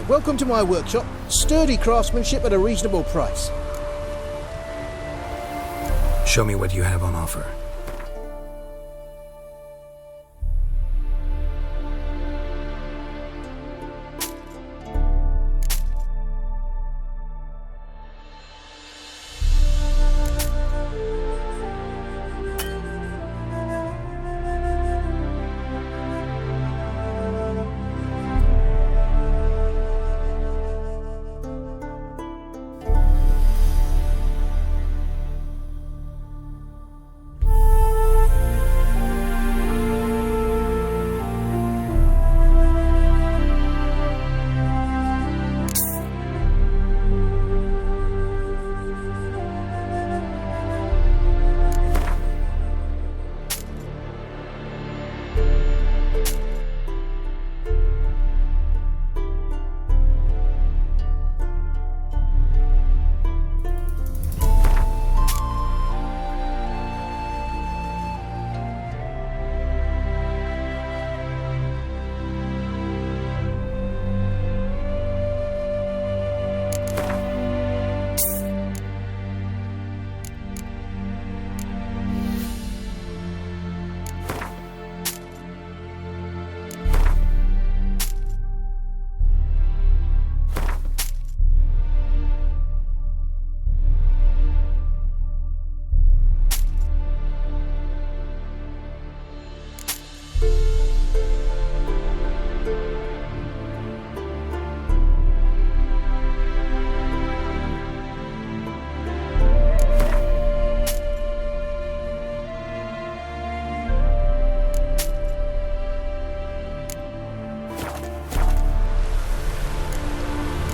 welcome to my workshop. Sturdy craftsmanship at a reasonable price. Show me what you have on offer.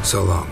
So long.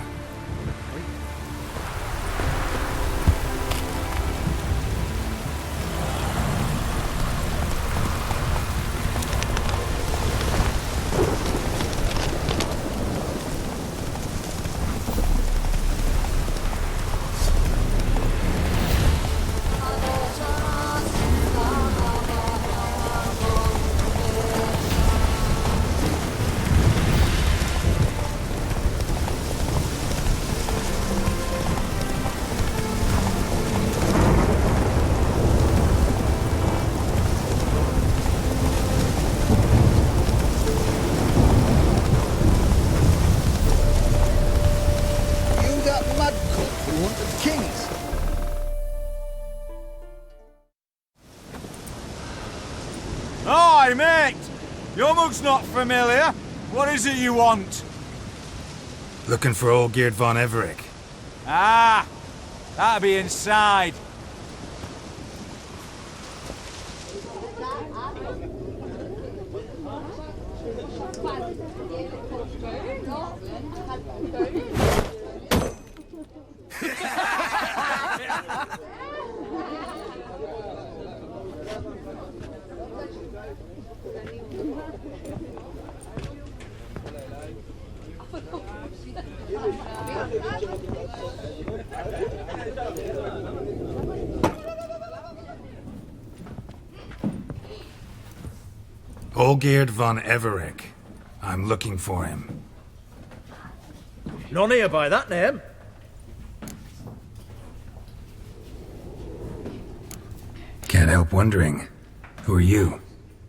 Hi, mate! Your mug's not familiar. What is it you want? Looking for old Geert von Everec. Ah! That'll be inside. Old Geert von Everec. I'm looking for him. None here by that name. Can't help wondering. Who are you?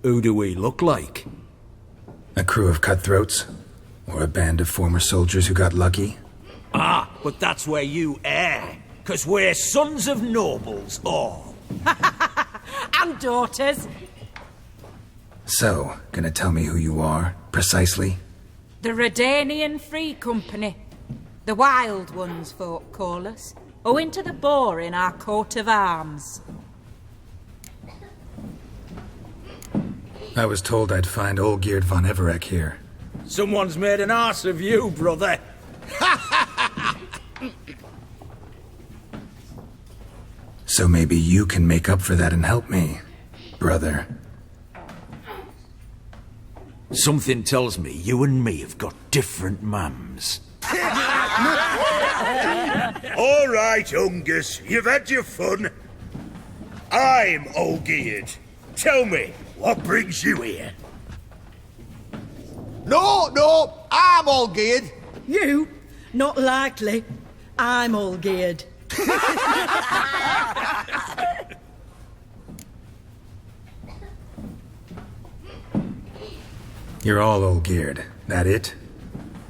Who do we look like? A crew of cutthroats? Or a band of former soldiers who got lucky? Ah, but that's where you err. 'Cause we're sons of nobles, all. And daughters. So, gonna tell me who you are, precisely? The Redanian Free Company. The Wild Ones, folk call us. Owing to the boar in our coat of arms. I was told I'd find old Geert von Everec here. Someone's made an arse of you, brother. So maybe you can make up for that and help me, brother. Something tells me you and me have got different mums. All right, Ungus, you've had your fun. I'm old Geert. Tell me, what brings you here? No, I'm all geared. You? Not likely. I'm all geared. You're all geared. That it?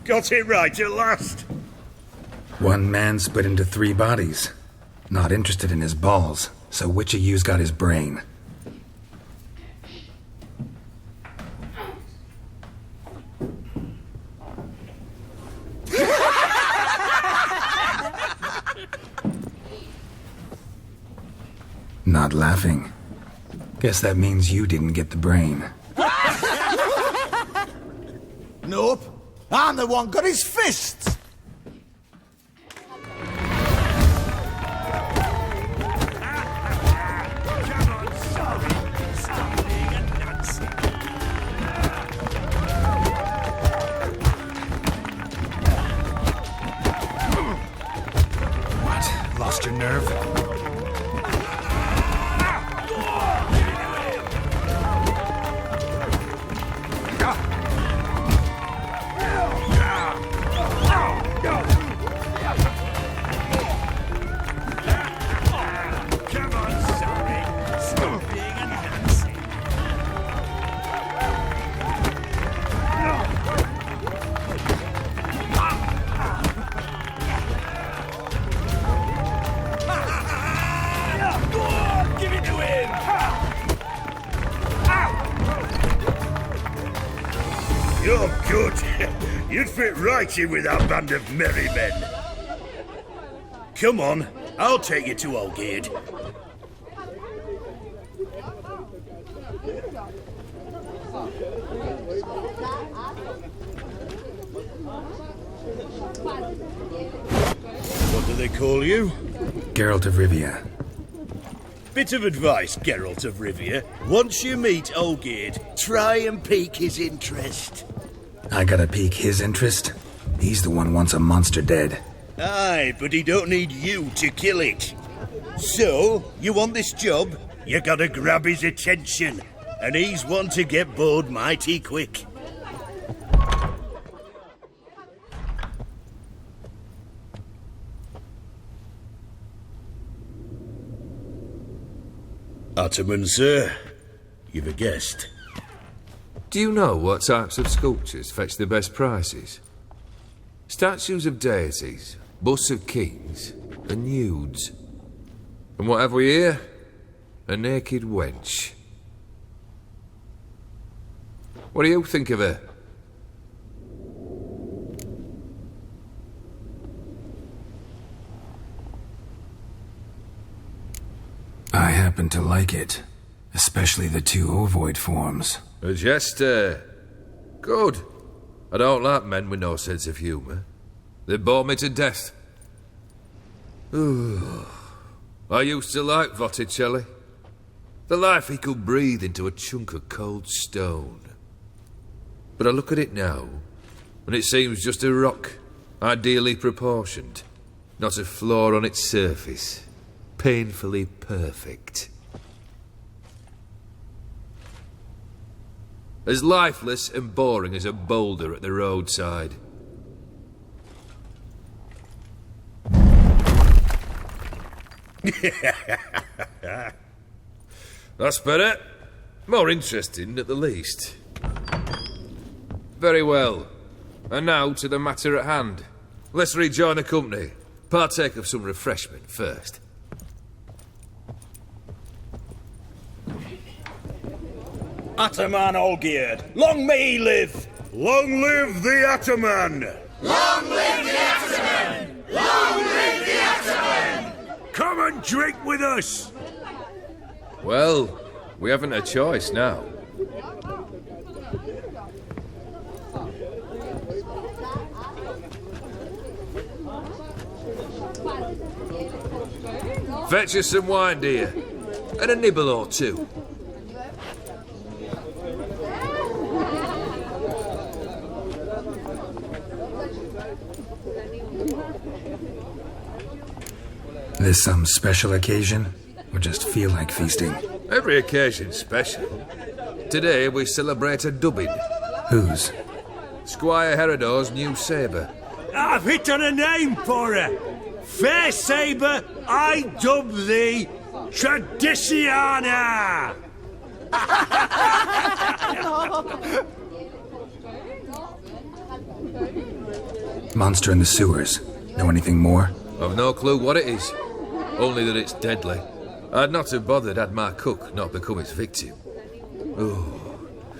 Got it right at last. One man split into 3 bodies. Not interested in his balls, so which of you's got his brain? Not laughing. Guess that means you didn't get the brain. Nope. I'm the one got his fists. What? Lost your nerve? You're good. You'd fit right in with our band of merry men. Come on, I'll take you to Olgate. What do they call you? Geralt of Rivia. Bit of advice, Geralt of Rivia. Once you meet Olgate, try and pique his interest. I gotta pique his interest? He's the one wants a monster dead. Aye, but he don't need you to kill it. So, you want this job? You gotta grab his attention. And he's one to get bored mighty quick. Ottoman, sir. You've a guest. Do you know what types of sculptures fetch the best prices? Statues of deities, busts of kings, and nudes. And what have we here? A naked wench. What do you think of her? I happen to like it. Especially the 2 ovoid forms. A jester. Good. I don't like men with no sense of humour. They bore me to death. I used to like Botticelli. The life he could breathe into a chunk of cold stone. But I look at it now, and it seems just a rock, ideally proportioned. Not a flaw on its surface. Painfully perfect. As lifeless and boring as a boulder at the roadside. That's better. More interesting, at the least. Very well. And now to the matter at hand. Let's rejoin the company. Partake of some refreshment first. Ataman Olgierd, long may he live! Long live the Ataman! Long live the Ataman! Long live the Ataman! Come and drink with us! Well, we haven't a choice now. Fetch us some wine, dear. And a nibble or two. This some special occasion? Or just feel like feasting? Every occasion's special. Today we celebrate a dubbing. Whose? Squire Herodor's new sabre. I've hit on a name for her. Fair Sabre, I dub thee Traditiana! Monster in the sewers. Know anything more? I've no clue what it is. Only that it's deadly. I'd not have bothered had my cook not become its victim. Oh,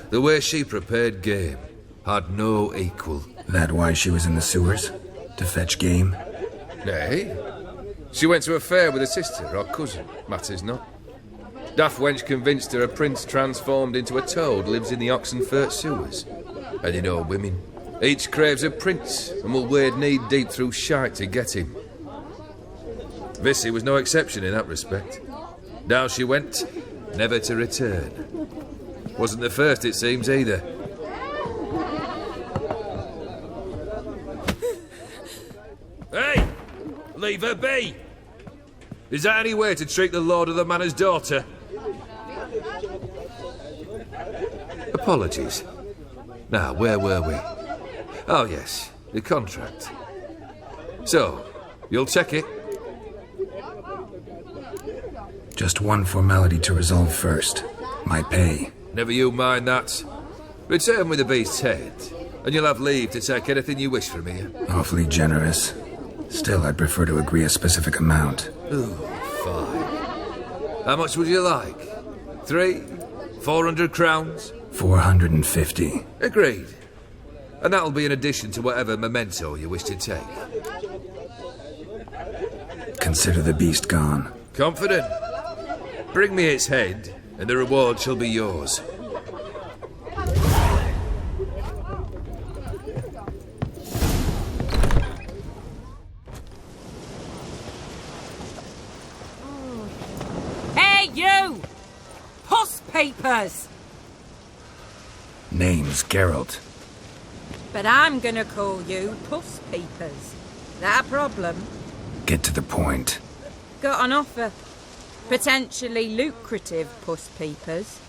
the way she prepared game had no equal. That why she was in the sewers? To fetch game? Nay. She went to a fair with a sister or cousin, matters not. Daft wench convinced her a prince transformed into a toad lives in the Oxenfurt sewers. And you know women. Each craves a prince and will wade knee-deep through shite to get him. Vissy was no exception in that respect. Down she went, never to return. Wasn't the first, it seems, either. Hey! Leave her be! Is that any way to treat the lord of the manor's daughter? Apologies. Now, where were we? Oh, yes, the contract. So, you'll check it? Just one formality to resolve first. My pay. Never you mind that. Return with the beast's head, and you'll have leave to take anything you wish from here. Awfully generous. Still, I'd prefer to agree a specific amount. Ooh, fine. How much would you like? 400 crowns? 450. Agreed. And that'll be in addition to whatever memento you wish to take. Consider the beast gone. Confident? Bring me its head, and the reward shall be yours. Hey, you! Puss papers! Name's Geralt. But I'm gonna call you Puss Peepers. That a problem? Get to the point. Got an offer. Potentially lucrative Puss Peepers.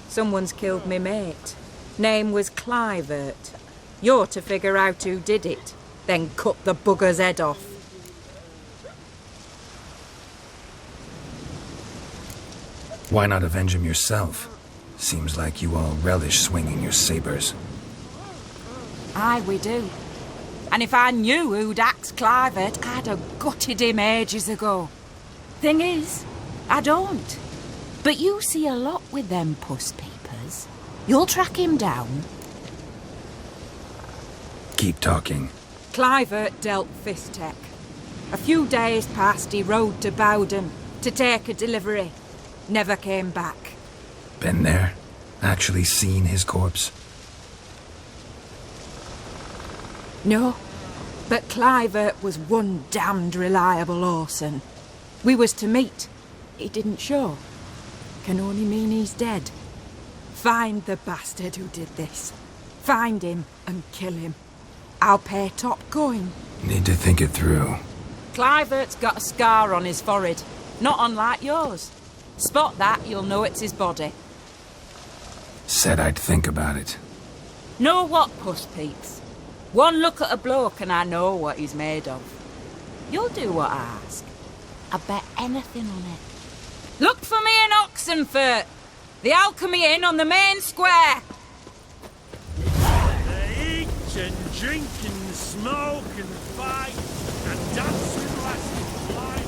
Someone's killed me mate. Name was Clivert. You're to figure out who did it, then cut the bugger's head off. Why not avenge him yourself? Seems like you all relish swinging your sabers. Aye, we do. And if I knew who'd axed Clivert, I'd have gutted him ages ago. Thing is, I don't. But you see a lot with them Puss Peepers. You'll track him down. Keep talking. Clivert dealt Fistech. A few days past, he rode to Bowden to take a delivery. Never came back. Been there? Actually seen his corpse? No, but Clivert was one damned reliable horseman. We was to meet. He didn't show. Can only mean he's dead. Find the bastard who did this. Find him and kill him. I'll pay top coin. Need to think it through. Clivert's got a scar on his forehead, not unlike yours. Spot that, you'll know it's his body. Said I'd think about it. Know what, Puss Peeps? One look at a bloke and I know what he's made of. You'll do what I ask. I bet anything on it. Look for me in Oxenfurt. The Alchemy Inn on the main square. They eat and drink and smoke and fight and dance with lasses life.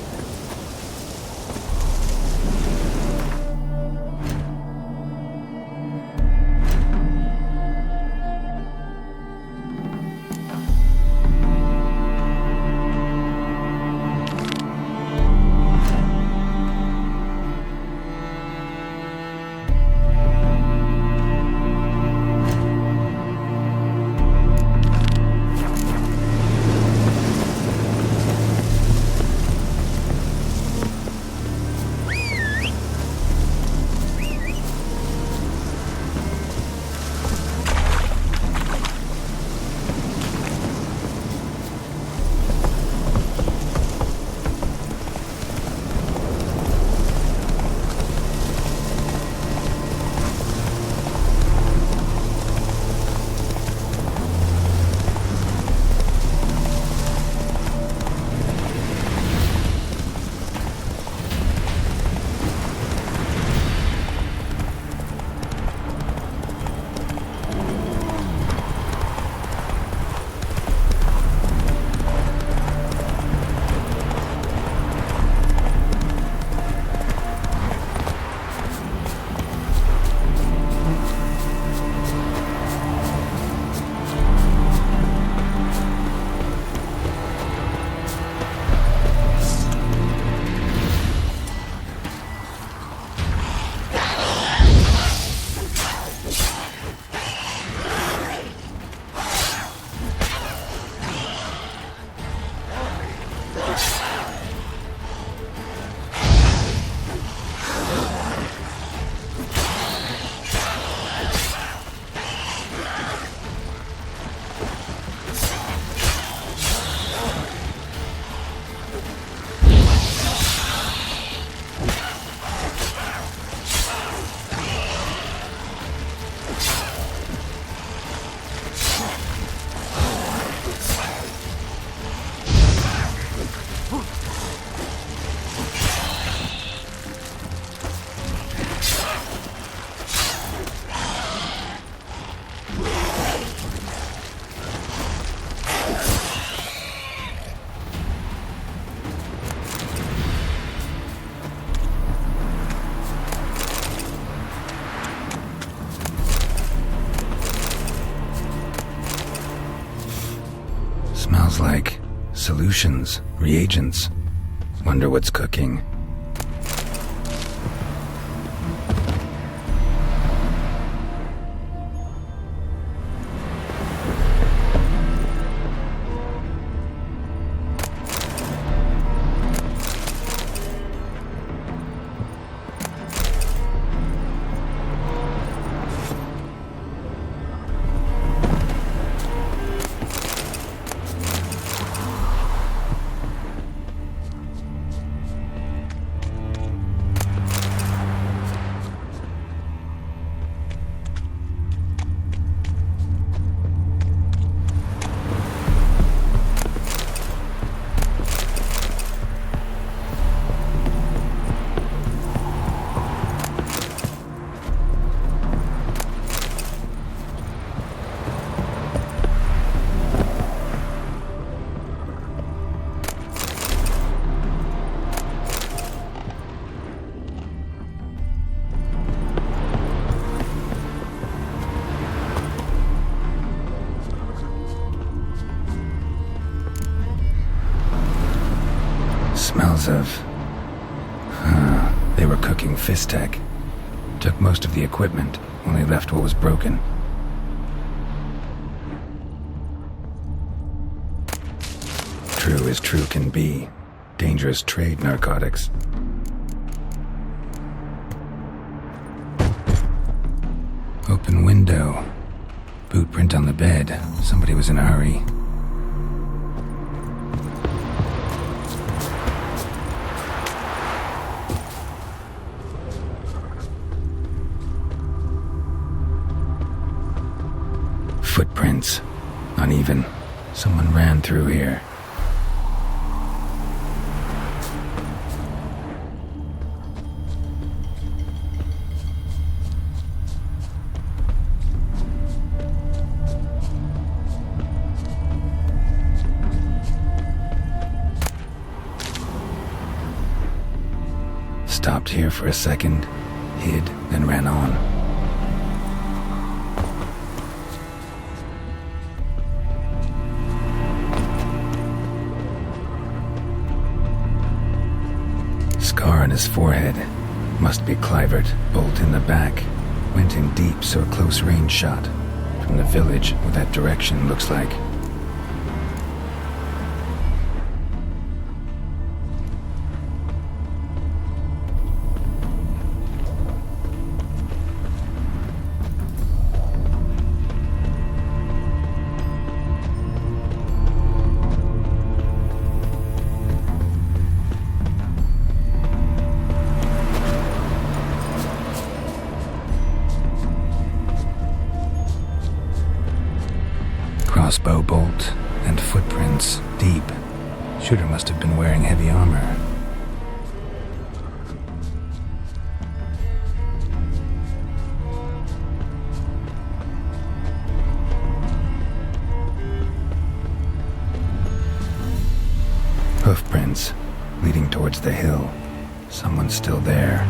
Solutions, reagents. Wonder what's cooking. Smells of... They were cooking Fistech. Took most of the equipment, only left what was broken. True as true can be. Dangerous trade, narcotics. Open window. Boot print on the bed. Somebody was in a hurry. Footprints. Uneven. Someone ran through here. Stopped here for a second, hid, then ran on. Scar on his forehead. Must be Clivert. Bolt in the back. Went in deep, so a close range shot. From the village, what that direction looks like. Crossbow bolt and footprints deep. Shooter must have been wearing heavy armor. Hoofprints leading towards the hill. Someone's still there.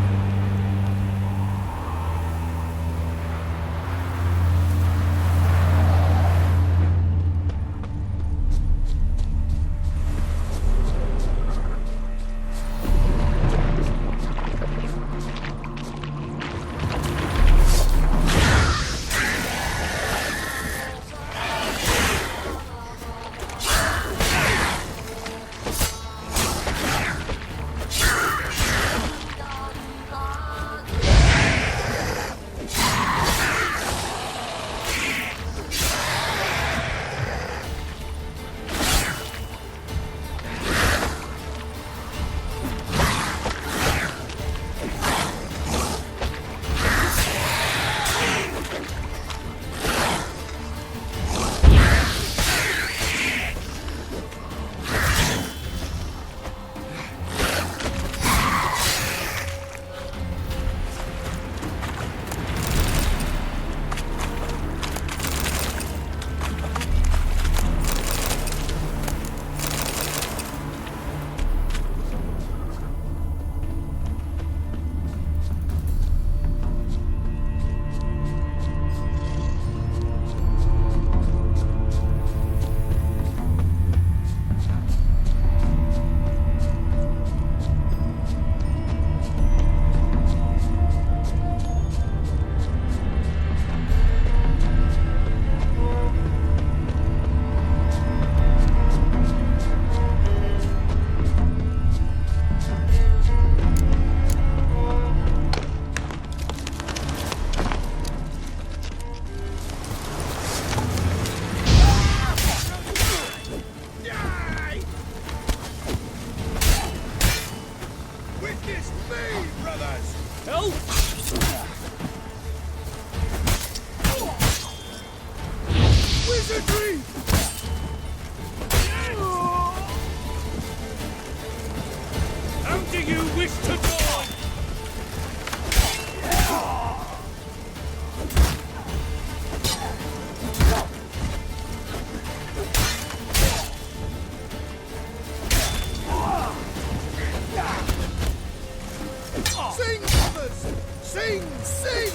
Sing! Sing!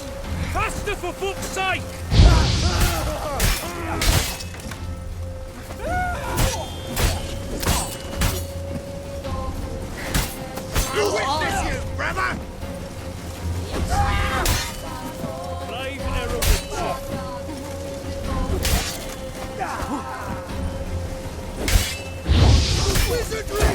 Faster, for fuck's sake! I'll witness you, brother! Brave and arrogant. Wizardry!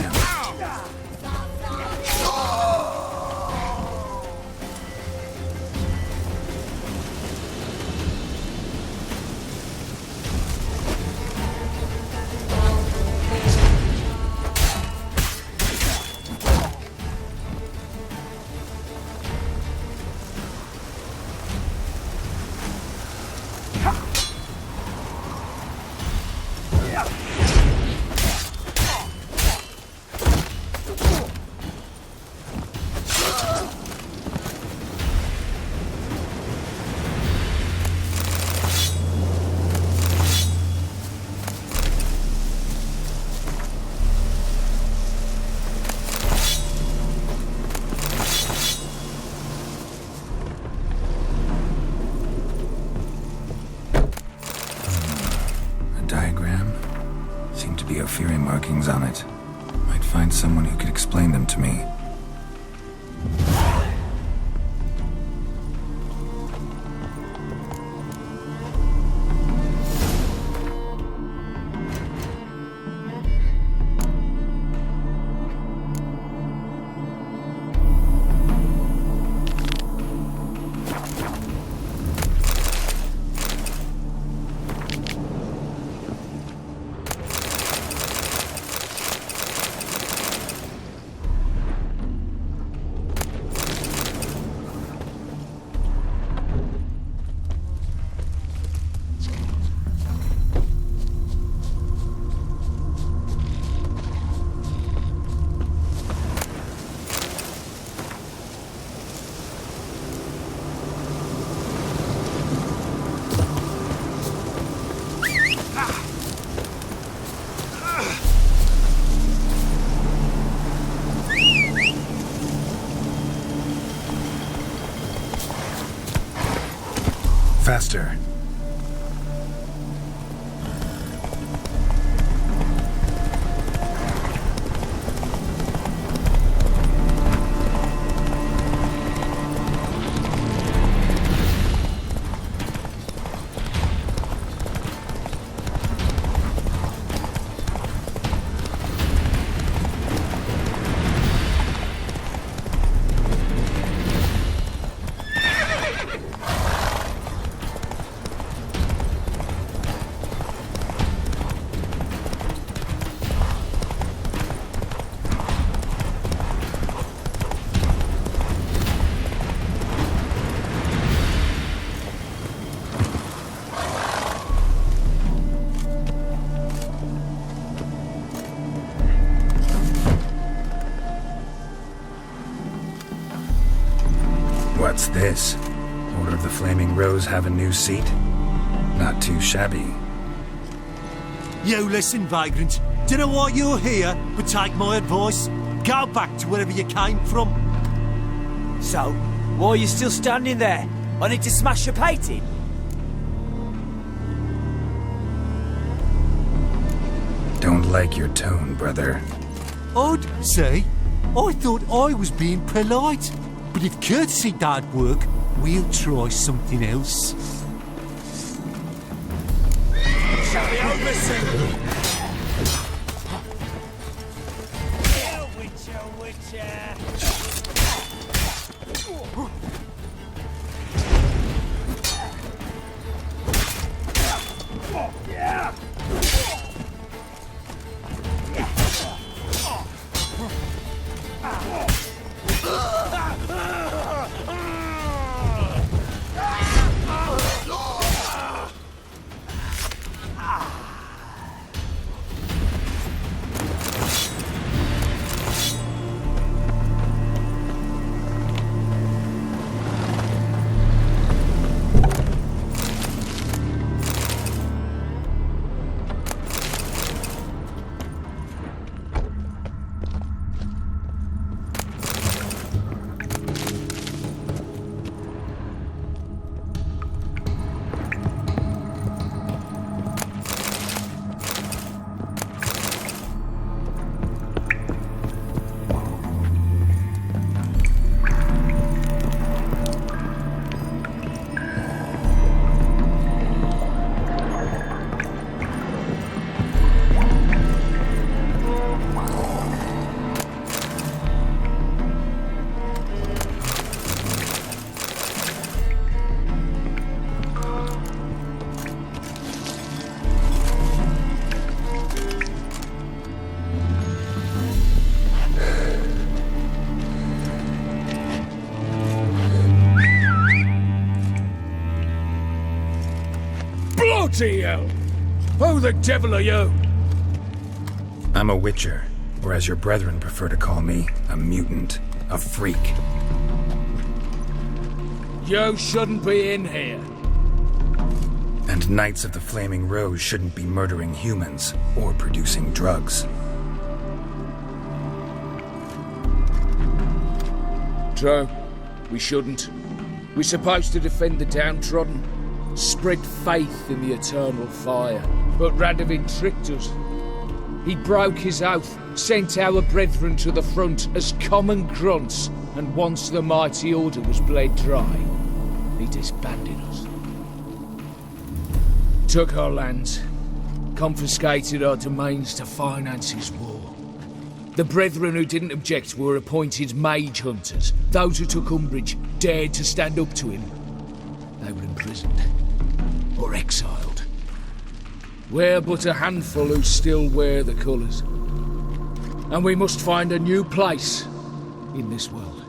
Fury markings on it. Might find someone who could explain them to me. Faster. What's this? Order of the Flaming Rose have a new seat? Not too shabby. You listen, vagrant. Don't know why you're here, but take my advice. Go back to wherever you came from. So, why are you still standing there? I need to smash your painting? Don't like your tone, brother. I'd say, I thought I was being polite. But if courtesy don't work, we'll try something else. Shall be over soon. Witcher. Yeah. Bloody hell! Who the devil are you? I'm a witcher, or as your brethren prefer to call me, a mutant, a freak. You shouldn't be in here. And Knights of the Flaming Rose shouldn't be murdering humans or producing drugs. True. We shouldn't. We're supposed to defend the downtrodden, spread faith in the eternal fire. But Radovid tricked us. He broke his oath, sent our brethren to the front as common grunts, and once the mighty order was bled dry, he disbanded us. Took our lands, confiscated our domains to finance his war. The brethren who didn't object were appointed mage hunters. Those who took umbrage, dared to stand up to him. They were imprisoned, or exiled. We're but a handful who still wear the colours. And we must find a new place in this world.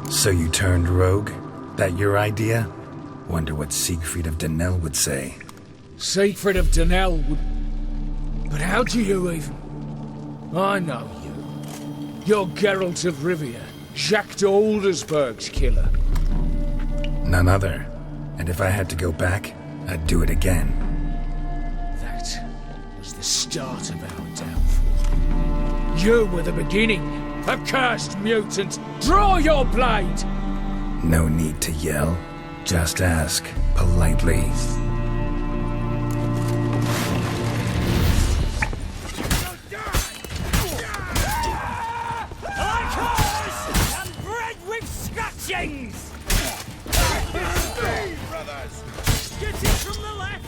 So you turned rogue? That your idea? Wonder what Siegfried of Denel would say. Siegfried of Denel would... But how do you even... I know you. You're Geralt of Rivia, Jacques de Aldersberg's killer. None other. And if I had to go back, I'd do it again. That was the start of our downfall. You were the beginning, a cursed mutant. Draw your blade! No need to yell. Just ask, politely. Get it from the left!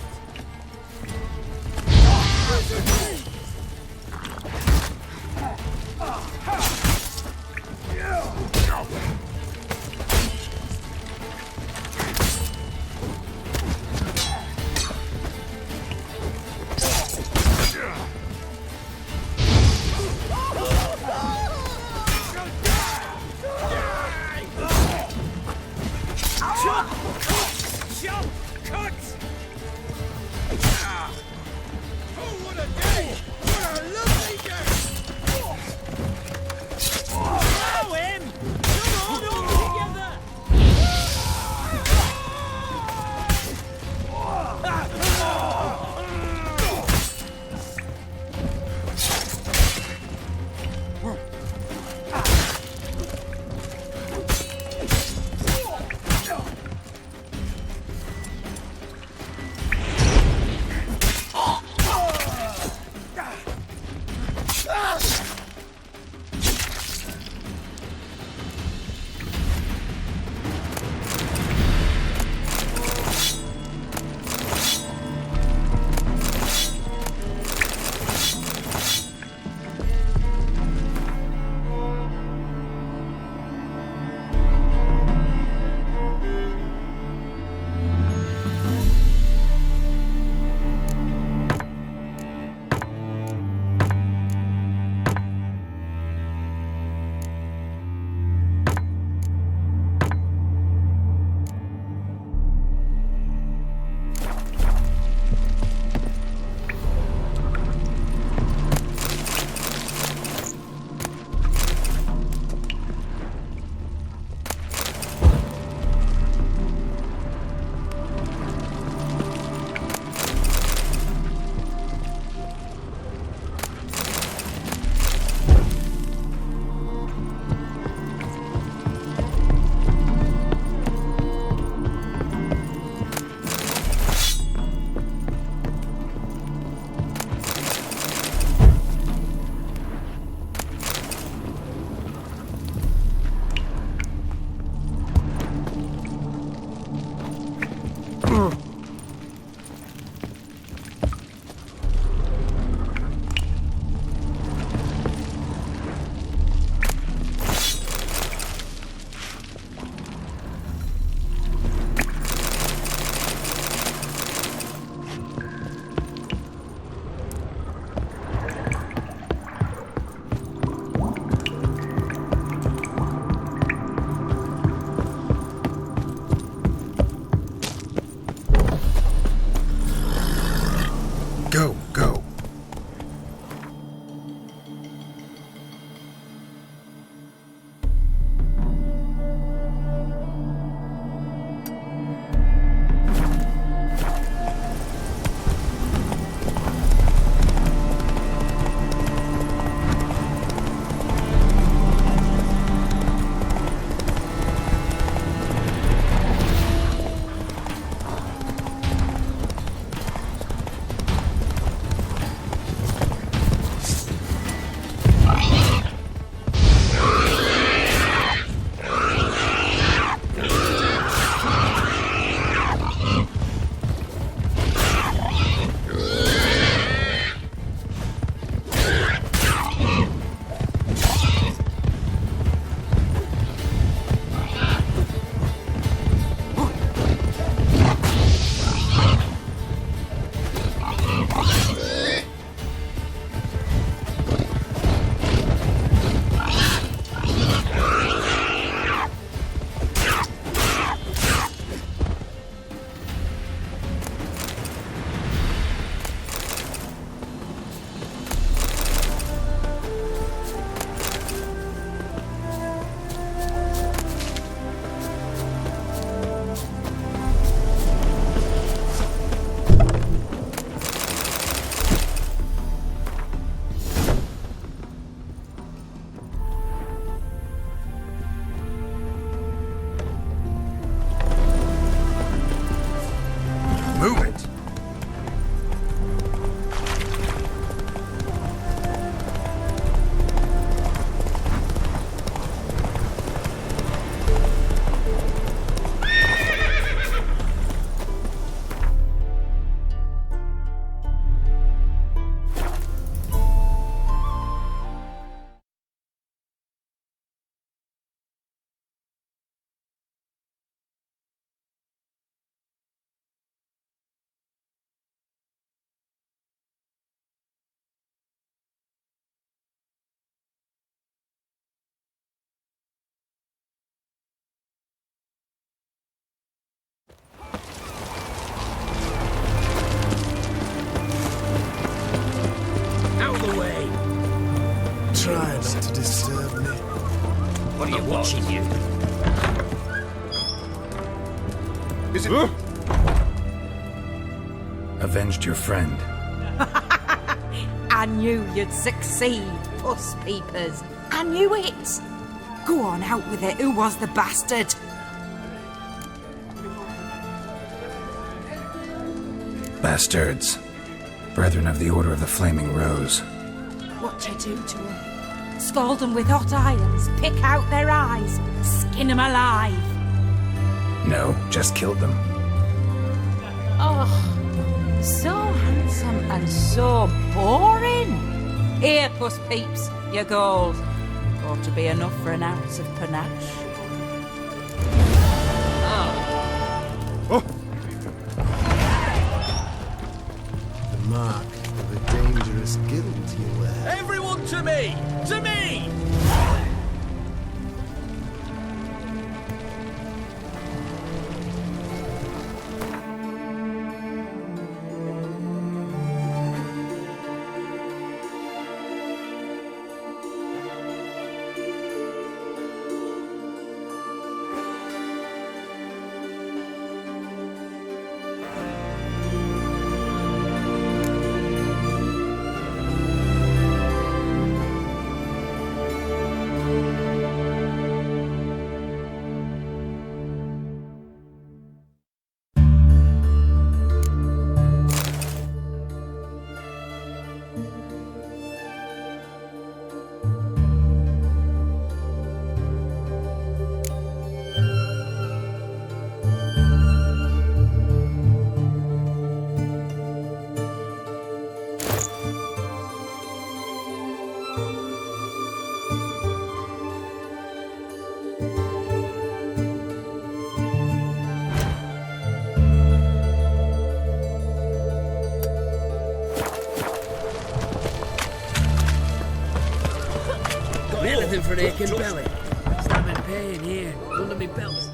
What are you watching, you? Is it... Avenged your friend. I knew you'd succeed, puss peepers. I knew it. Go on, out with it. Who was the bastard? Bastards. Brethren of the Order of the Flaming Rose. What you do to them? Scald them with hot irons, pick out their eyes, skin them alive. No, just killed them. Oh, so handsome and so boring. Here, puss peeps, your gold. Ought to be enough for an ounce of panache. Oh! The mark of a dangerous guild you wear. Everyone to me! To me! Anything for an aching belly. Stabbing pain here, under me belt.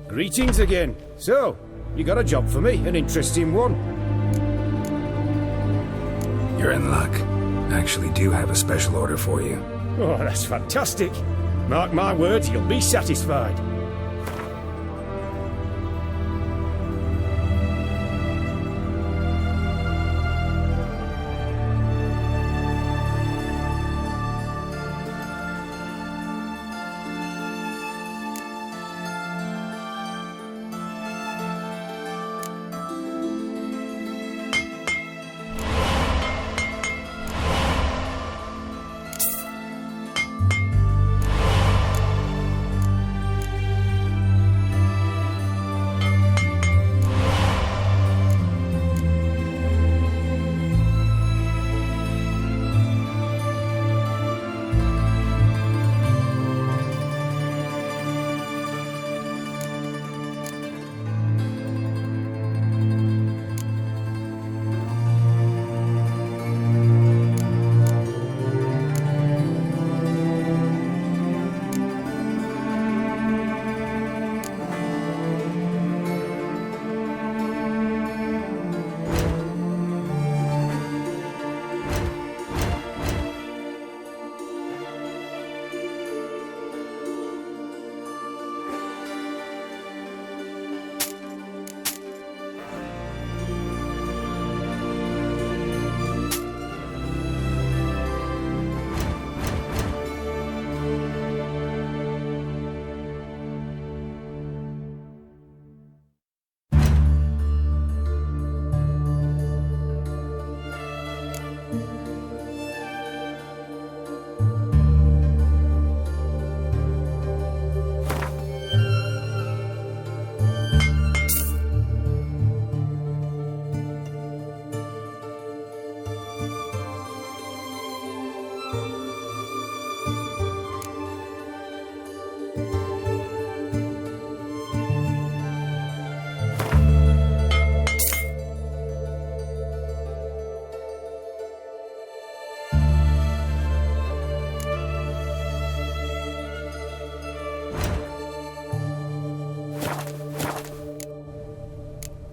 Greetings again. So, you got a job for me, an interesting one. You're in luck. I actually do have a special order for you. Oh, that's fantastic. Mark my words, you'll be satisfied.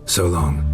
So long.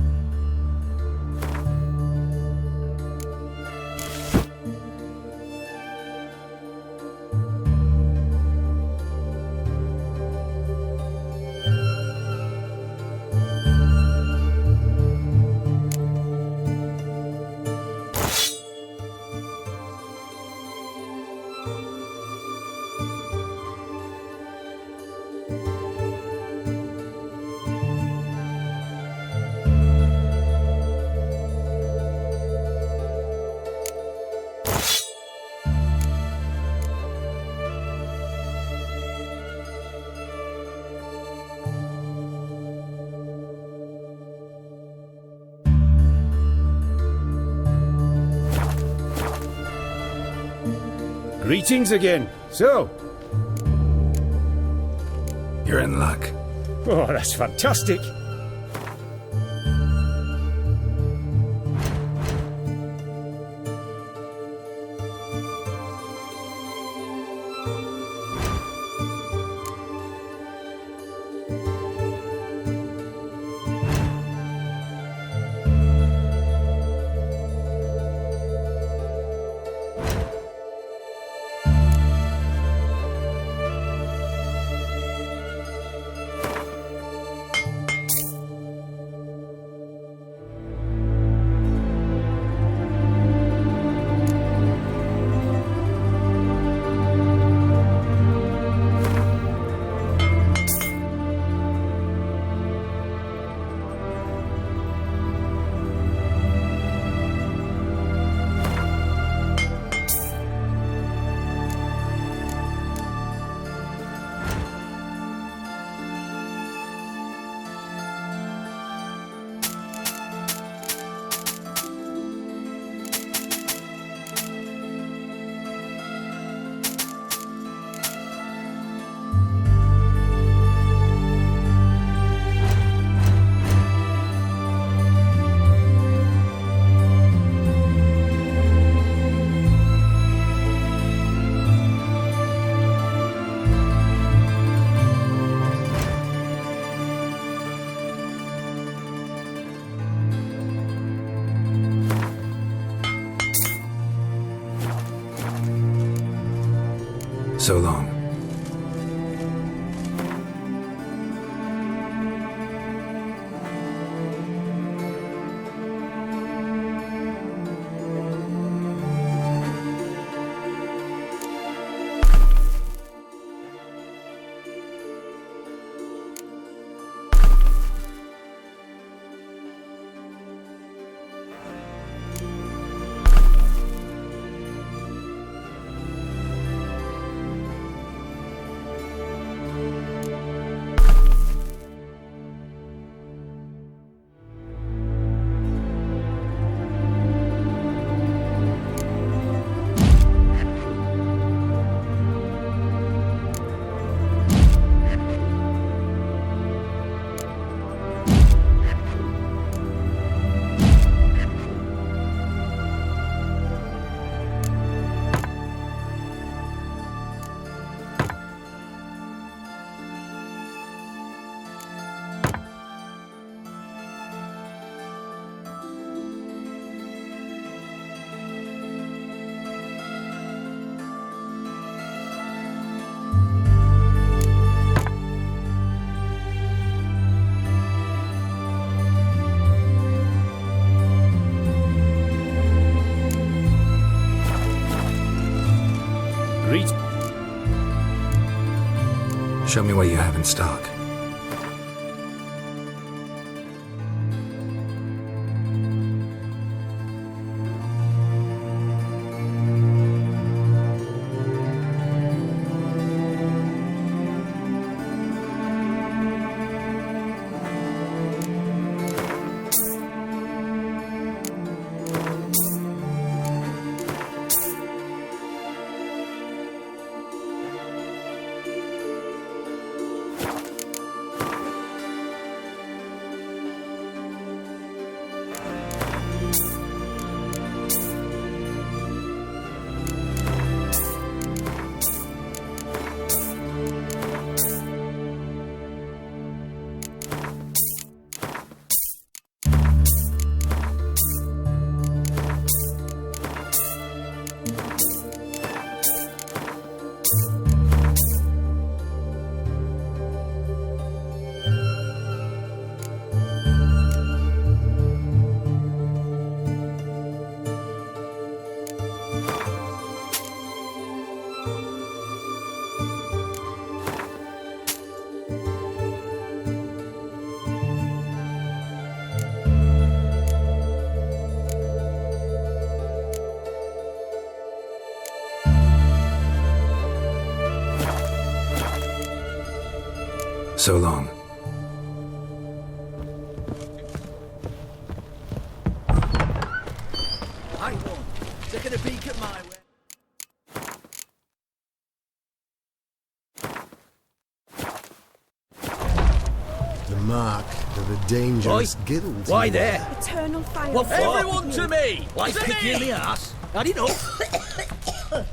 Greetings again. So, You're in luck. oh, that's fantastic. So long. Show me what you have in stock. So long. Taking a peek at my way. mark of a dangerous guild. Why you there? are. Eternal fire. What for? Everyone to me! Why To pick me! you in the ass? Add it up.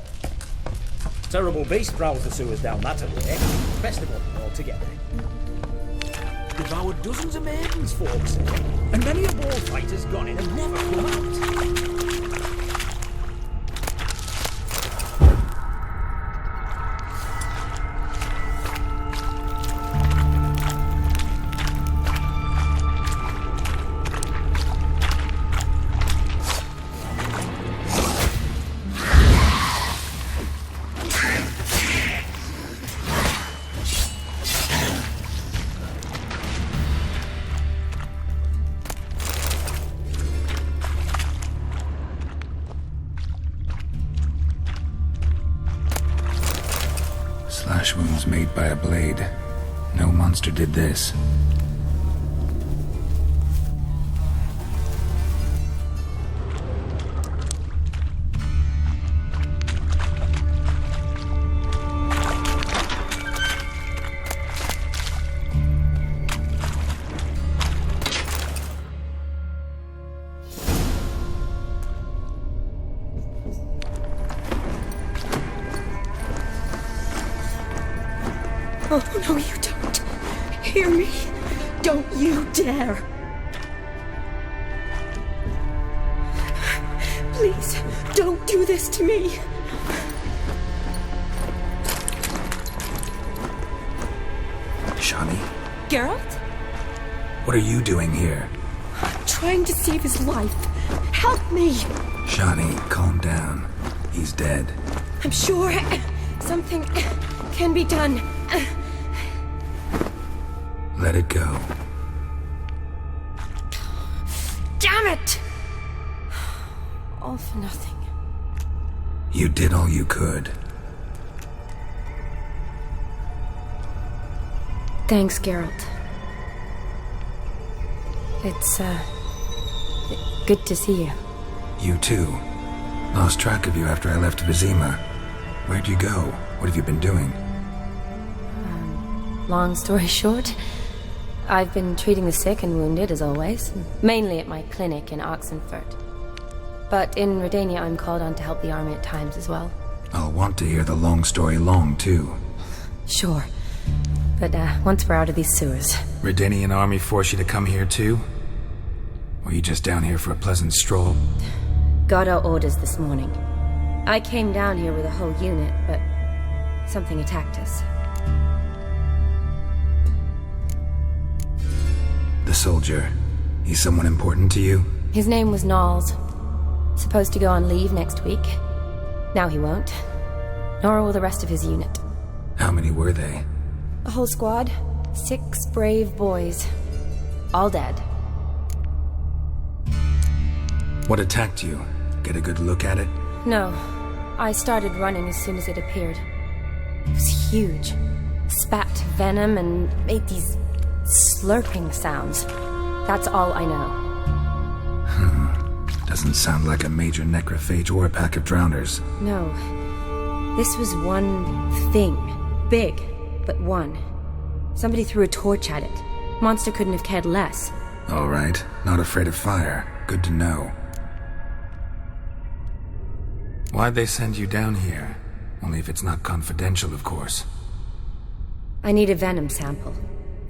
Terrible beast prowls the sewers down that way. Best of all together. Devoured dozens of maidens, folks say. And many a bullfighter's gone in and never come out. Slash wounds made by a blade. No monster did this. Oh, no, you don't. Hear me? Don't you dare. Please, don't do this to me. Shani, Geralt? what are you doing here? I'm trying to save his life. Help me. Shani, calm down. He's dead. I'm sure something can be done. Let it go. Damn it! All for nothing. You did all you could. Thanks, Geralt. It's, good to see you. You too. Lost track of you after I left Vizima. Where'd you go? What have you been doing? Long story short, I've been treating the sick and wounded, as always. Mainly at my clinic in Oxenfurt. But in Redania, I'm called on to help the army at times as well. I'll want to hear the long story long, too. Sure. But, once we're out of these sewers... Redanian army force you to come here, too? Or you just down here for a pleasant stroll? Got our orders this morning. I came down here with a whole unit, but... something attacked us. The soldier. He's someone important to you? His name was Knowles. Supposed to go on leave next week. Now he won't. Nor will the rest of his unit. How many were they? A whole squad. 6 brave boys. All dead. What attacked you? Get a good look at it? No. I started running as soon as it appeared. It was huge. Spat venom and made these slurping sounds. That's all I know. Doesn't sound like a major necrophage or a pack of drowners. No. This was one thing. Big, but one. Somebody threw a torch at it. Monster couldn't have cared less. All right. Not afraid of fire. Good to know. Why'd they send you down here? Only if it's not confidential, of course. I need a venom sample.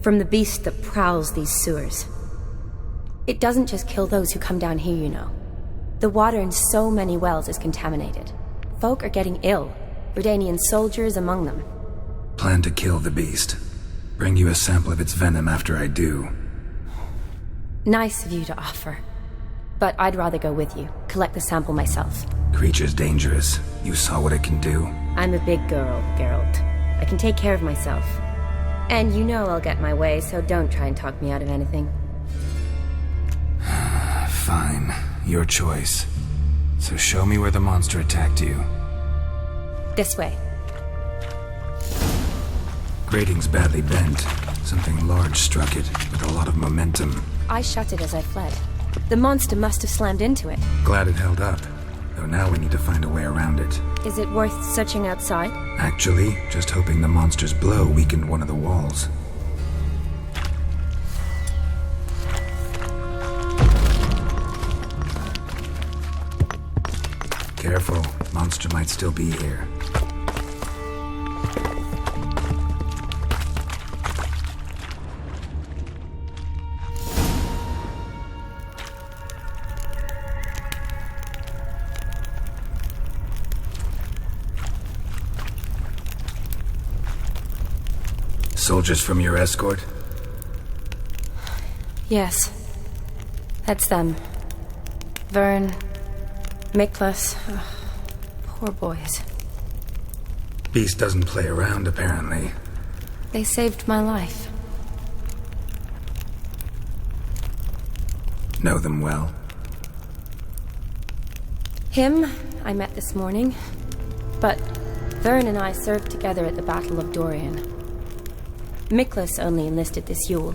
From the beast that prowls these sewers. It doesn't just kill those who come down here, you know. The water in so many wells is contaminated. Folk are getting ill. Redanian soldiers among them. Plan to kill the beast. Bring you a sample of its venom after I do. Nice of you to offer. But I'd rather go with you. Collect the sample myself. Creature's dangerous. You saw what it can do. I'm a big girl, Geralt. I can take care of myself. And you know I'll get my way, so don't try and talk me out of anything. Fine. Your choice. So show me where the monster attacked you. This way. Grating's badly bent. Something large struck it, with a lot of momentum. I shut it as I fled. The monster must have slammed into it. Glad it held up. Though now we need to find a way around it. Is it worth searching outside? Actually, just hoping the monster's blow weakened one of the walls. careful. Monster might still be here. Soldiers from your escort? Yes. That's them. Vern, Miklas. Poor boys. Beast doesn't play around, apparently. They saved my life. Know them well? Him, I met this morning. But Vern and I served together at the Battle of Dorian. Miklas only enlisted this Yule.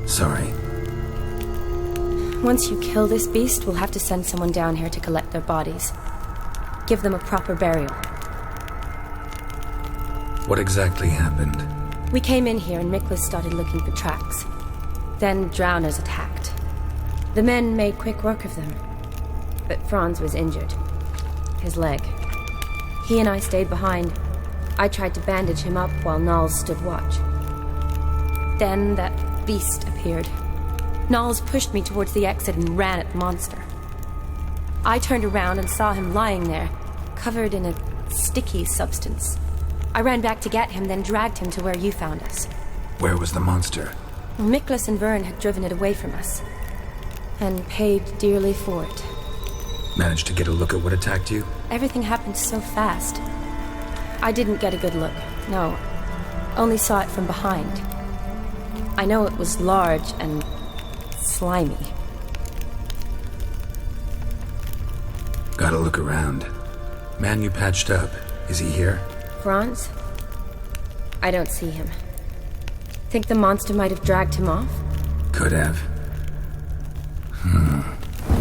Sorry. Once you kill this beast, we'll have to send someone down here to collect their bodies. Give them a proper burial. What exactly happened? We came in here and Miklas started looking for tracks. Then drowners attacked. The men made quick work of them. But Franz was injured. His leg. He and I stayed behind. I tried to bandage him up while Nals stood watch. Then that beast appeared. Nals pushed me towards the exit and ran at the monster. I turned around and saw him lying there, covered in a sticky substance. I ran back to get him, then dragged him to where you found us. Where was the monster? Miklas and Vern had driven it away from us. And paid dearly for it. Managed to get a look at what attacked you? Everything happened so fast. I didn't get a good look, no. Only saw it from behind. I know it was large and slimy. Gotta look around. Man you patched up, is he here? Franz? I don't see him. Think the monster might have dragged him off? Could have.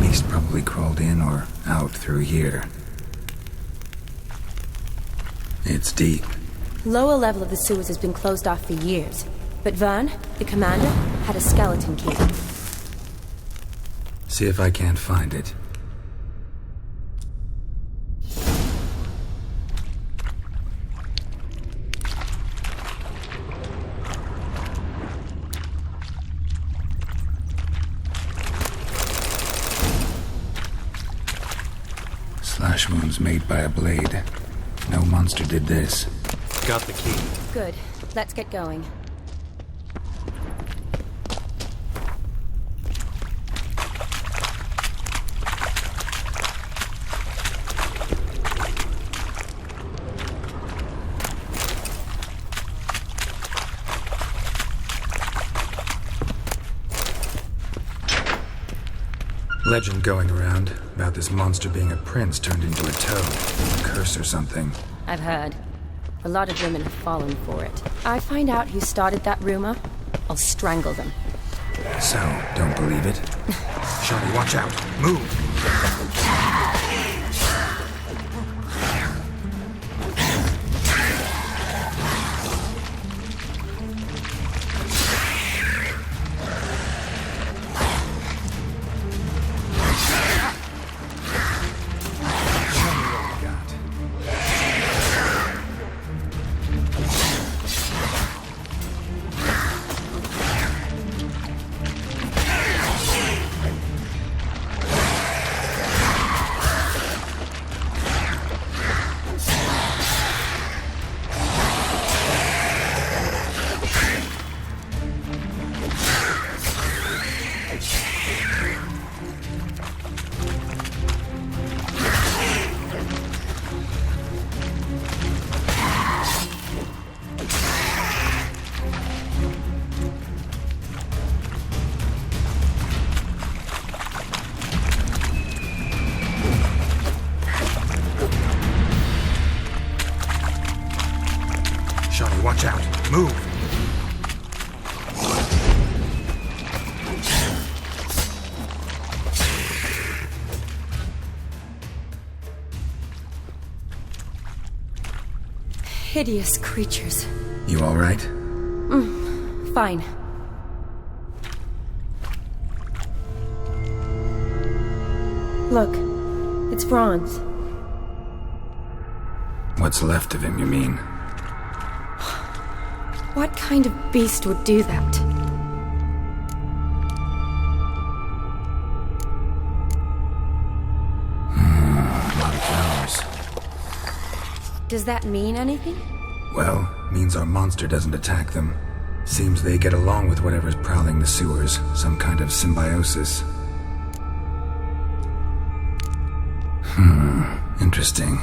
Beast probably crawled in or out through here. It's deep. Lower level of the sewers has been closed off for years. But Vern, the commander, had a skeleton key. See if I can't find it. Slash wounds made by a blade. No monster did this. Got the key. Good. Let's get going. Legend going around about this monster being a prince turned into a toad. A curse or something. I've heard. A lot of women have fallen for it. I find out who started that rumor, I'll strangle them. So, don't believe it? Shani, watch out! Move! Watch out! Move! Hideous creatures. You all right? Fine. Look, It's Franz. What's left of him, you mean? What kind of beast would do that? A lot of flowers. Does that mean anything? Well, means our monster doesn't attack them. Seems they get along with whatever's prowling the sewers, some kind of symbiosis. Interesting.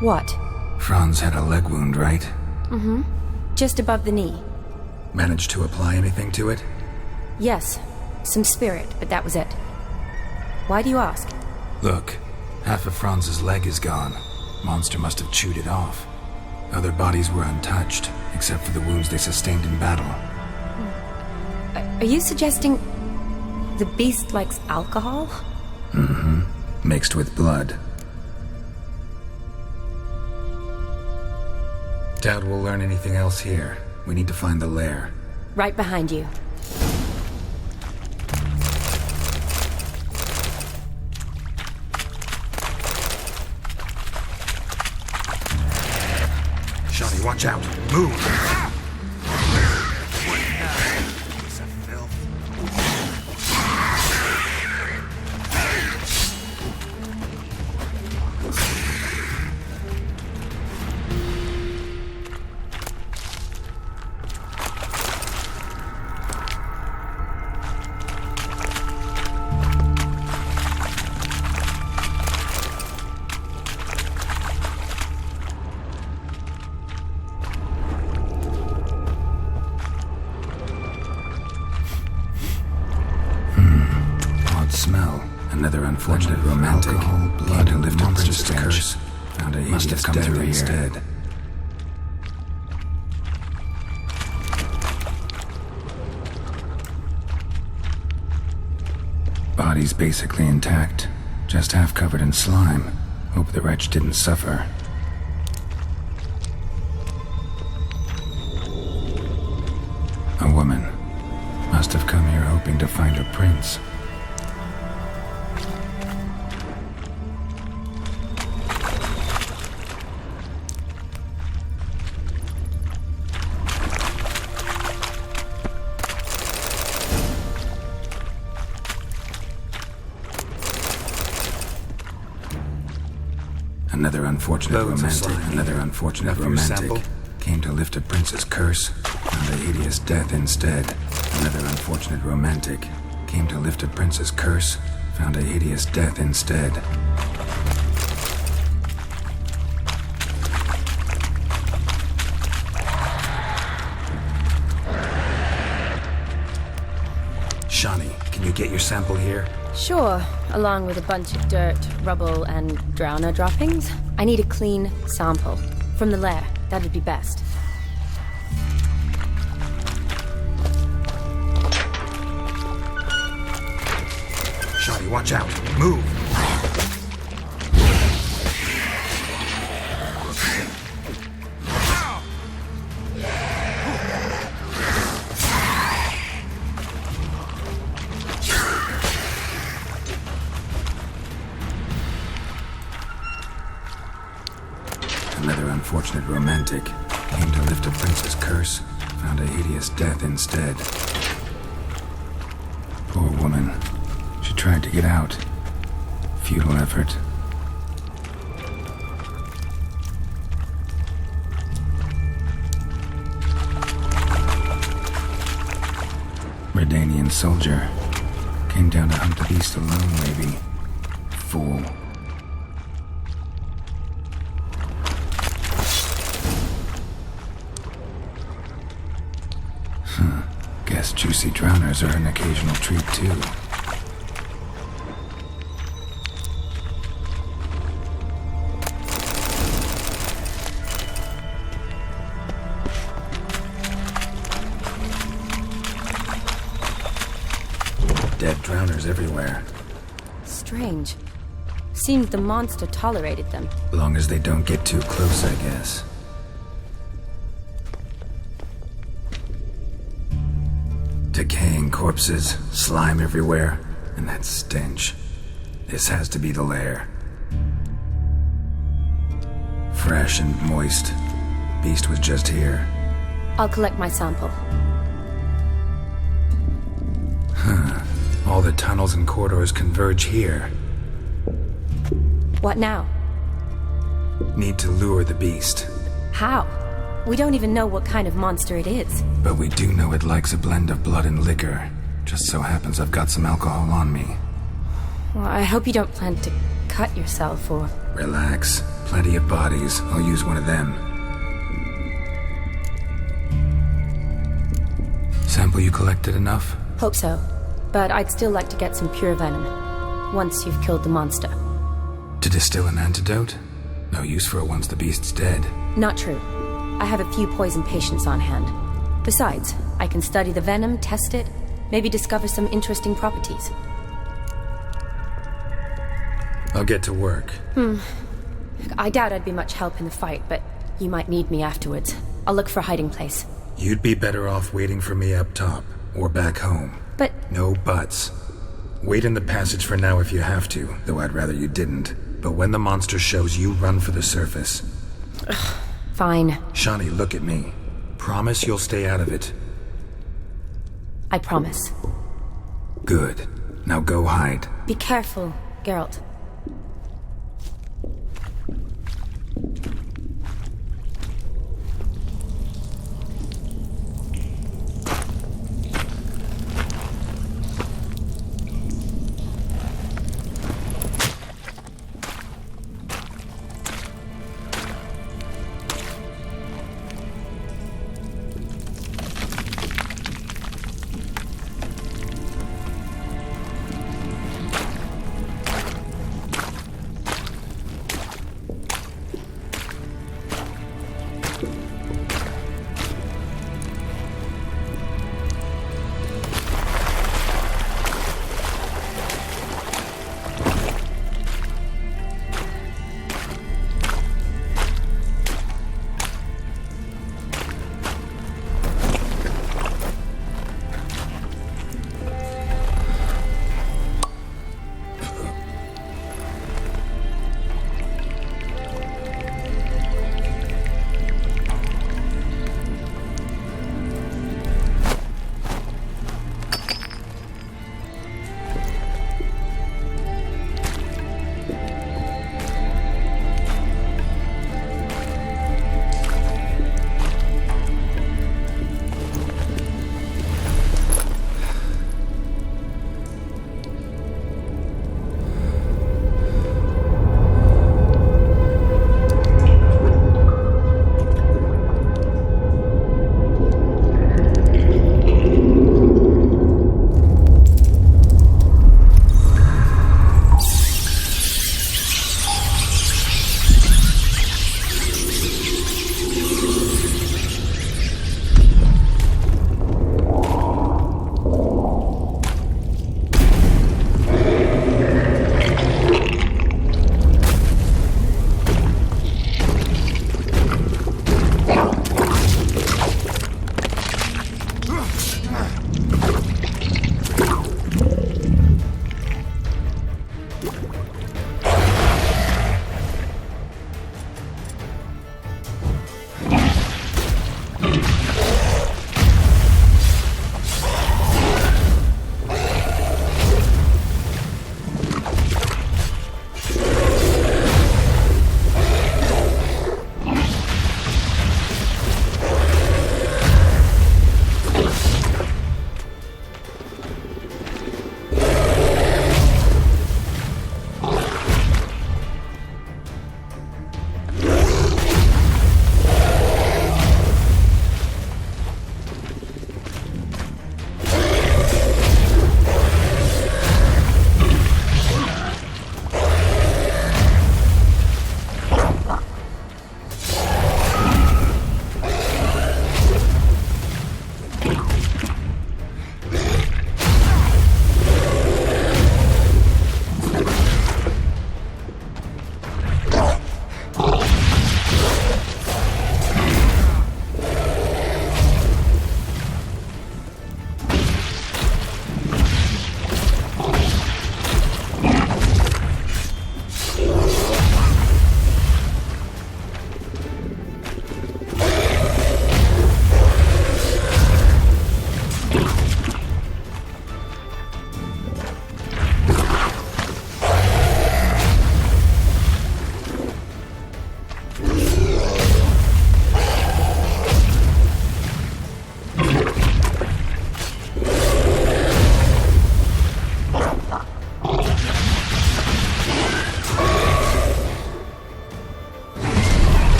What? Franz had a leg wound, right? Mm-hmm. Just above the knee. Managed to apply anything to it? Yes. Some spirit, but that was it. Why do you ask? Look, half of Franz's leg is gone. Monster must have chewed it off. Other bodies were untouched, except for the wounds they sustained in battle. Are you suggesting the beast likes alcohol? Mm-hmm. Mixed with blood. Doubt we'll learn anything else here. We need to find the lair. Right behind you. Shani, watch out! Move! Smell. Another unfortunate romantic. Alcohol, blood, and lift monster's curse. Found a must have come through instead. Body's basically intact, just half covered in slime. Hope the wretch didn't suffer. A woman. Must have come here hoping to find her prince. Another unfortunate romantic. Came to lift a prince's curse, found a hideous death instead. Another unfortunate romantic. Came to lift a prince's curse, found a hideous death instead. Shani, can you get your sample here? Sure, along with a bunch of dirt, rubble, and drowner droppings. I need a clean sample. From the lair, that'd be best. Shani, watch out! Move! Another unfortunate romantic. Came to lift a prince's curse, found a hideous death instead. Poor woman. She tried to get out. Futile effort. Redanian soldier. Came down to hunt the beast alone, maybe. Fool. Guess juicy drowners are an occasional treat, too. Dead drowners everywhere. Strange. Seems the monster tolerated them. Long as they don't get too close, I guess. Decaying corpses, slime everywhere, and that stench. This has to be the lair. Fresh and moist. Beast was just here. I'll collect my sample. All the tunnels and corridors converge here. What now? Need to lure the beast. How? We don't even know what kind of monster it is. But we do know it likes a blend of blood and liquor. Just so happens I've got some alcohol on me. Well, I hope you don't plan to cut yourself or... Relax. Plenty of bodies. I'll use one of them. Sample you collected enough? Hope so. But I'd still like to get some pure venom. Once you've killed the monster. To distill an antidote? No use for it once the beast's dead. Not true. I have a few poison patients on hand. Besides, I can study the venom, test it, maybe discover some interesting properties. I'll get to work. I doubt I'd be much help in the fight, but you might need me afterwards. I'll look for a hiding place. You'd be better off waiting for me up top, or back home. But... No buts. Wait in the passage for now if you have to, though I'd rather you didn't. But when the monster shows, you run for the surface. Fine. Shani, look at me. Promise you'll stay out of it. I promise. Good. Now go hide. Be careful, Geralt.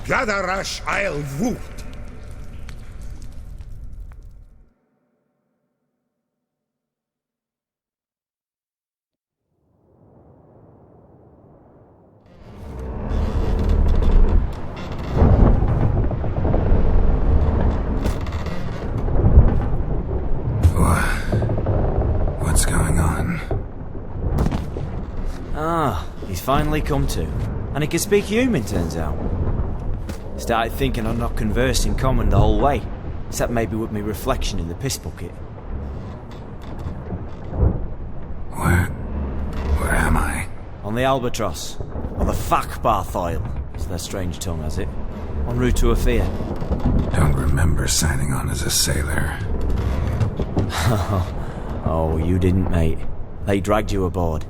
Gadarash I'll woot. What's going on? Ah, he's finally come to. And he can speak human, turns out. Started thinking I'd not conversed in common the whole way, except maybe with me reflection in the piss bucket. Where am I? On the Albatross, or the Fakbarthoil, as their strange tongue has it, en route to Ophir. Don't remember signing on as a sailor. Oh, you didn't, mate. They dragged you aboard.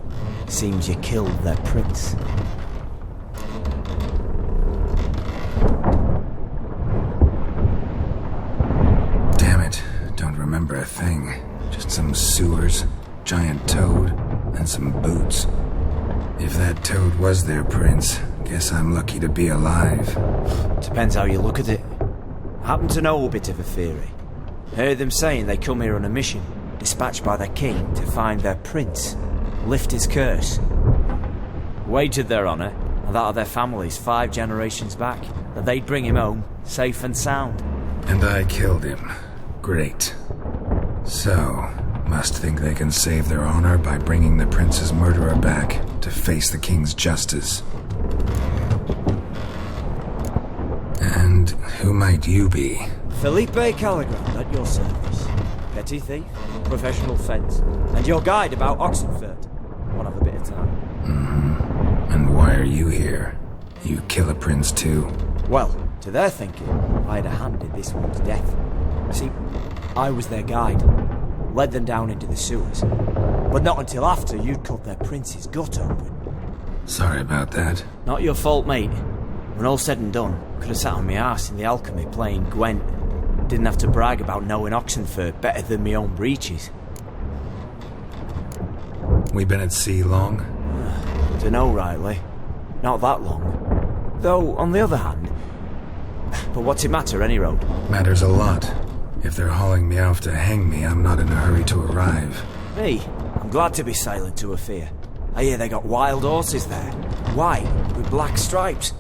Seems you killed their prince. Damn it, don't remember a thing. Just some sewers, giant toad, and some boots. If that toad was their prince, guess I'm lucky to be alive. Depends how you look at it. I happen to know a bit of a theory. Heard them saying they come here on a mission, dispatched by their king to find their prince, lift his curse. Wagered their honour, and that of their families 5 generations back, that they'd bring him home, safe and sound. And I killed him. Great. So, must think they can save their honor by bringing the prince's murderer back to face the king's justice. And who might you be? Felipe Caligrand, at your service. Petty thief, professional fence, and your guide about Oxenford. Won't have a bit of time. Mm-hmm. And why are you here? You kill a prince too? Well, to their thinking, I had a hand in this one's death. See, I was their guide, led them down into the sewers, but not until after you'd cut their prince's gut open. Sorry about that. Not your fault, mate. When all said and done, could have sat on my arse in the alchemy playing Gwent. Didn't have to brag about knowing Oxenford better than my own breeches. We been at sea long? Dunno rightly. Not that long. Though, on the other hand... But what's it matter, any road? Matters a lot. If they're hauling me off to hang me, I'm not in a hurry to arrive. Me? I'm glad to be sailing to Ophir. I hear they got wild horses there. White, with black stripes.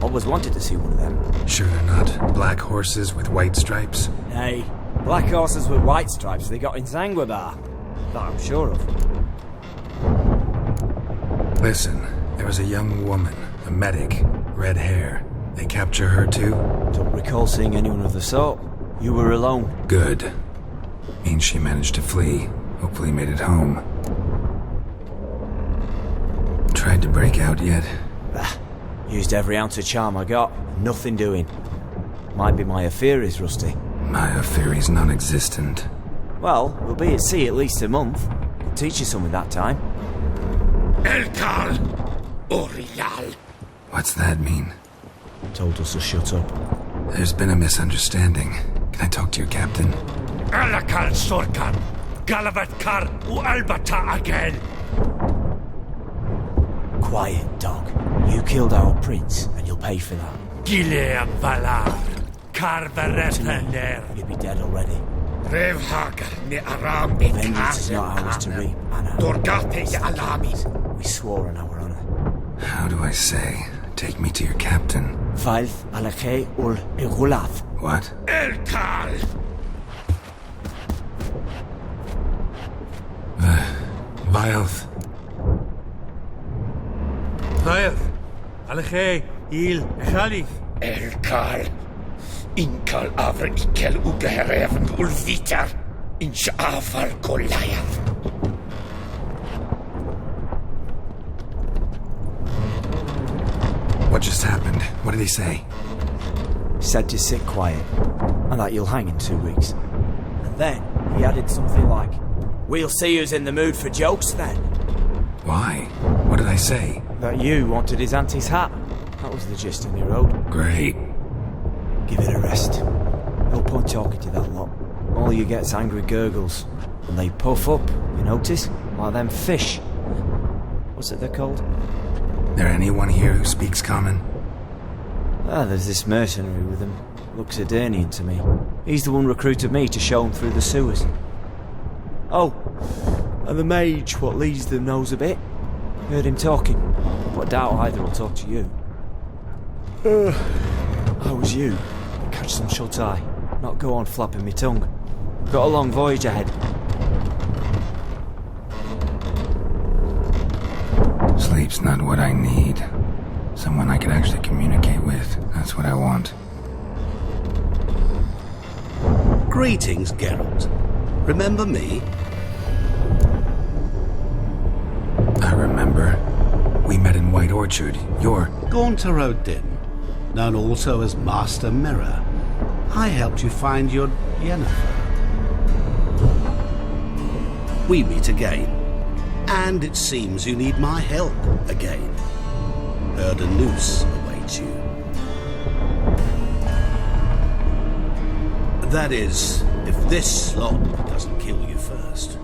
Always wanted to see one of them. Sure they're not black horses with white stripes? Hey, black horses with white stripes they got in Zanguebar. That I'm sure of. Listen, there was a young woman, a medic, red hair. They capture her too? Don't recall seeing anyone of the sort. You were alone. Good. Means she managed to flee. Hopefully made it home. Tried to break out yet? Used every ounce of charm I got. Nothing doing. Might be my affair is rusty. My affair is non-existent. Well, we'll be at sea at least a month. I'll teach you something that time. Elkal Orial. What's that mean? Told us to shut up. There's been a misunderstanding. Can I talk to your captain? Alakal Sorkan. Galavat Kar U Albata again. Quiet, dog. You killed our prince, and you'll pay for that. Gileam Valar. Karvarefender. You'd be dead already. Revhagar ne Aram Vengeance is not ours to reap, Anna. Dorgate Alamis. We swore on our honor. How do I say? Take me to your captain. Valth Alakhe ul Igulath. What? Elkal. Vilth. Vilth. Alakhe il Khalif. Elkal. Inkal Avra Ikel Ugehereven Ulvitar. Insha'afar Goliath. What just happened? What did he say? Said to sit quiet, and that you'll hang in 2 weeks. And then he added something like, "We'll see who's in the mood for jokes then." Why? What did I say? That you wanted his auntie's hat. That was the gist in the road. Great. Give it a rest. No point talking to that lot. All you get's angry gurgles. And they puff up, you notice? Like them fish. What's it they're called? There anyone here who speaks common? Ah, there's this mercenary with him. Looks Edirnian to me. He's the one recruited me to show him through the sewers. Oh, and the mage what leads them knows a bit. Heard him talking, but I doubt either will talk to you. How was you? Catch some shut-eye. Not go on flapping me tongue. Got a long voyage ahead. Sleep's not what I need. Someone I can actually communicate with. That's what I want. Greetings, Geralt. Remember me? I remember. We met in White Orchard. You're... Gaunter Odin, known also as Master Mirror. I helped you find your Yennefer. We meet again. And it seems you need my help again. Heard a noose awaits you. That is, if this slot doesn't kill you first.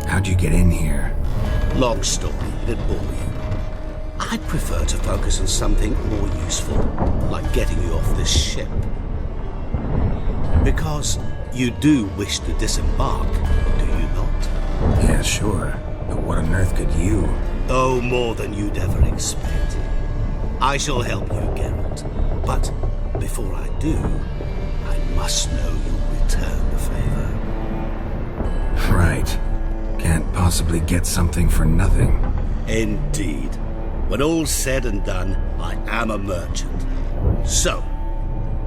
How'd you get in here? Long story, it'd bore you. I'd prefer to focus on something more useful, like getting you off this ship. Because you do wish to disembark, do you not? Yeah, sure. But what on earth could you? Oh, more than you'd ever expect. I shall help you, Geralt. But before I do, I must know you'll return the favor. Right. Can't possibly get something for nothing. Indeed. When all's said and done, I am a merchant. So,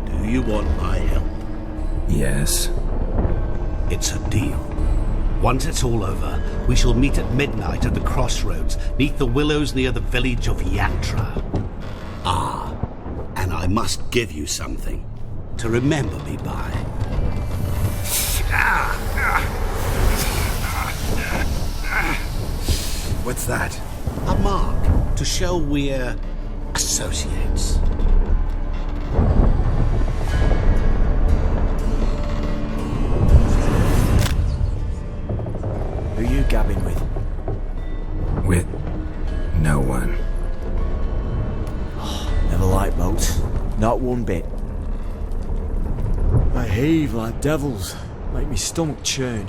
do you want my help? Yes. It's a deal. Once it's all over, we shall meet at midnight at the crossroads, neath the willows near the village of Yantra. Ah, and I must give you something to remember me by. What's that? A mark to show we're associates. Who you gabbing with? With no one. Never liked boats. Not one bit. They heave like devils. Make me stomach churn.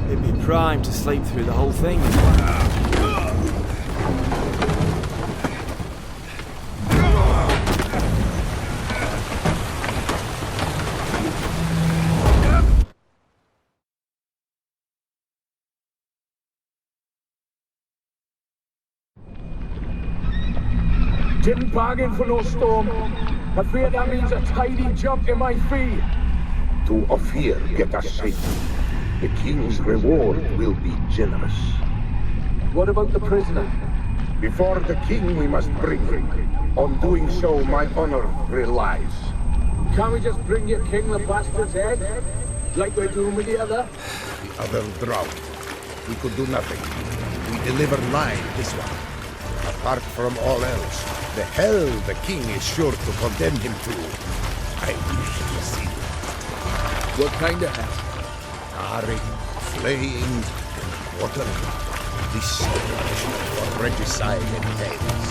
It'd be prime to sleep through the whole thing. Didn't bargain for no storm. I fear that means a tidy jump in my fee. To Ophir get us safe. The king's reward will be generous. What about the prisoner? Before the king we must bring him. On doing so, my honor relies. Can't we just bring your king the bastard's head? Like we're doing with the other? The other drowned. We could do nothing. We deliver live this one. Apart from all else, the hell the king is sure to condemn him to. I wish to see it. What kind of hell? Tarring, flaying, and quartering. This is for regicide and tales.